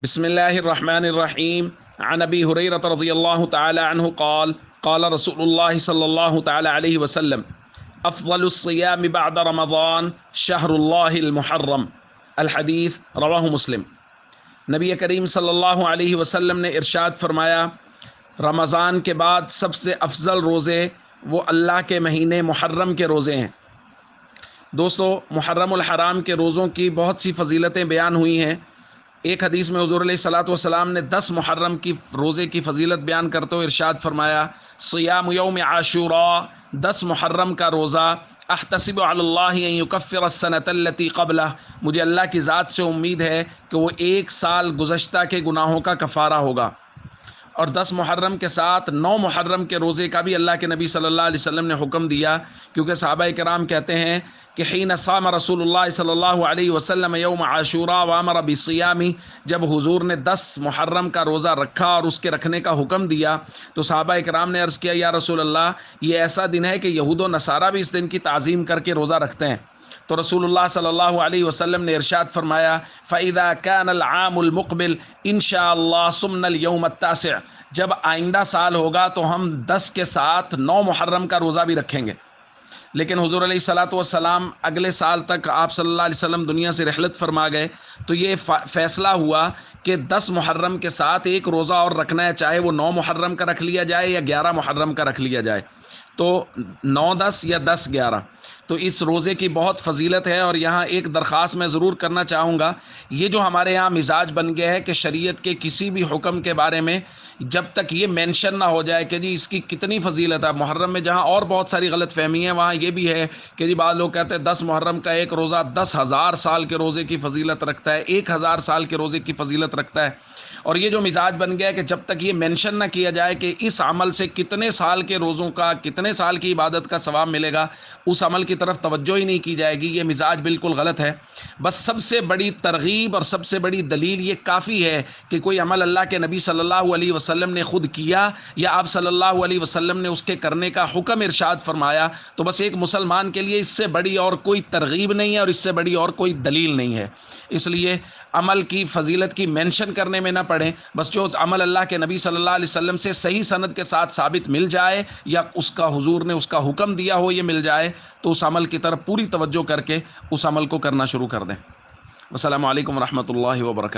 بسم الله الرحمن الرحيم. عن أبي هريرة رضي الله تعالى عنه قال قال رسول الله صلى الله تعالى عليه وسلم أفضل الصيام بعد رمضان شهر الله المحرم. الحدیث رواہ مسلم۔ نبی کریم صلی اللہ علیہ وسلم نے ارشاد فرمایا، رمضان کے بعد سب سے افضل روزے وہ اللہ کے مہینے محرم کے روزے ہیں۔ دوستو، محرم الحرام کے روزوں کی بہت سی فضیلتیں بیان ہوئی ہیں۔ ایک حدیث میں حضور علیہ الصلوۃ والسلام نے 10 محرم کی روزے کی فضیلت بیان کرتے ہوئے ارشاد فرمایا، صیام یوم عاشوراء، 10 محرم کا روزہ، احتسب علی اللہ ان یکفر السنۃ التی قبلہ، مجھے اللہ کی ذات سے امید ہے کہ وہ 1 سال گزشتہ کے گناہوں کا کفارہ ہوگا۔ اور 10 محرم کے ساتھ 9 محرم کے روزے کا بھی اللہ کے نبی صلی اللہ علیہ وسلم نے حکم دیا، کیونکہ صحابہ کرام کہتے ہیں کہ حین صام رسول اللہ صلی اللہ علیہ وسلم یوم عاشوراء وامر بصیامی، جب حضور نے 10 محرم کا روزہ رکھا اور اس کے رکھنے کا حکم دیا تو صحابہ کرام نے عرض کیا، یا رسول اللہ، یہ ایسا دن ہے کہ یہود و نصارہ بھی اس دن کی تعظیم کر کے روزہ رکھتے ہیں۔ تو رسول اللہ صلی اللہ علیہ وسلم نے ارشاد فرمایا، فَإِذَا كَانَ الْعَامُ الْمُقْبِلُ إِن شَاءَ اللَّهُ صُمْنَا الْيَوْمَ التَّاسِعَ، جب آئندہ سال ہوگا تو ہم 10 کے ساتھ 9 محرم کا روزہ بھی رکھیں گے۔ لیکن حضور علیہ الصلوۃ والسلام اگلے سال تک آپ صلی اللہ علیہ وسلم دنیا سے رحلت فرما گئے، تو یہ فیصلہ ہوا کہ 10 محرم کے ساتھ ایک روزہ اور رکھنا ہے، چاہے وہ 9 محرم کا رکھ لیا جائے یا 11 محرم کا رکھ لیا جائے، تو 9-10 یا 10-11، تو اس روزے کی بہت فضیلت ہے۔ اور یہاں ایک درخواست میں ضرور کرنا چاہوں گا، یہ جو ہمارے یہاں مزاج بن گیا ہے کہ شریعت کے کسی بھی حکم کے بارے میں جب تک یہ مینشن نہ ہو جائے کہ جی اس کی کتنی فضیلت ہے، محرم میں جہاں اور بہت ساری غلط فہمی ہے وہاں یہ بھی ہے کہ جی بعض لوگ کہتے ہیں 10 محرم کا ایک روزہ 10,000 سال کے روزے کی فضیلت رکھتا ہے، 1,000 سال کے روزے کی فضیلت رکھتا ہے۔ اور یہ جو مزاج بن گیا ہے کہ جب تک یہ مینشن نہ کیا جائے کہ اس عمل سے کتنے سال کے روزوں کا، کتنے سال کی عبادت کا ثواب ملے گا، اس عمل کی طرف توجہ ہی نہیں کی جائے گی، یہ مزاج بالکل غلط ہے۔ بس سب سے بڑی ترغیب اور سب سے بڑی دلیل یہ کافی ہے کہ کوئی عمل اللہ کے نبی صلی اللہ علیہ وسلم نے خود کیا یا آپ صلی اللہ علیہ وسلم نے اس کے کرنے کا حکم ارشاد فرمایا، تو بس ایک مسلمان کے لیے اس سے بڑی اور کوئی ترغیب نہیں ہے اور اس سے بڑی اور کوئی دلیل نہیں ہے۔ اس لیے عمل کی فضیلت کی مینشن کرنے میں نہ پڑیں، بس جو عمل اللہ کے نبی صلی اللہ علیہ وسلم سے صحیح سند کے ساتھ ثابت مل جائے یا اس کا حضور نے اس کا حکم دیا ہو یہ مل جائے، تو اس عمل کی طرف پوری توجہ کر کے اس عمل کو کرنا شروع کر دیں۔ السلام علیکم ورحمۃ اللہ وبرکاتہ۔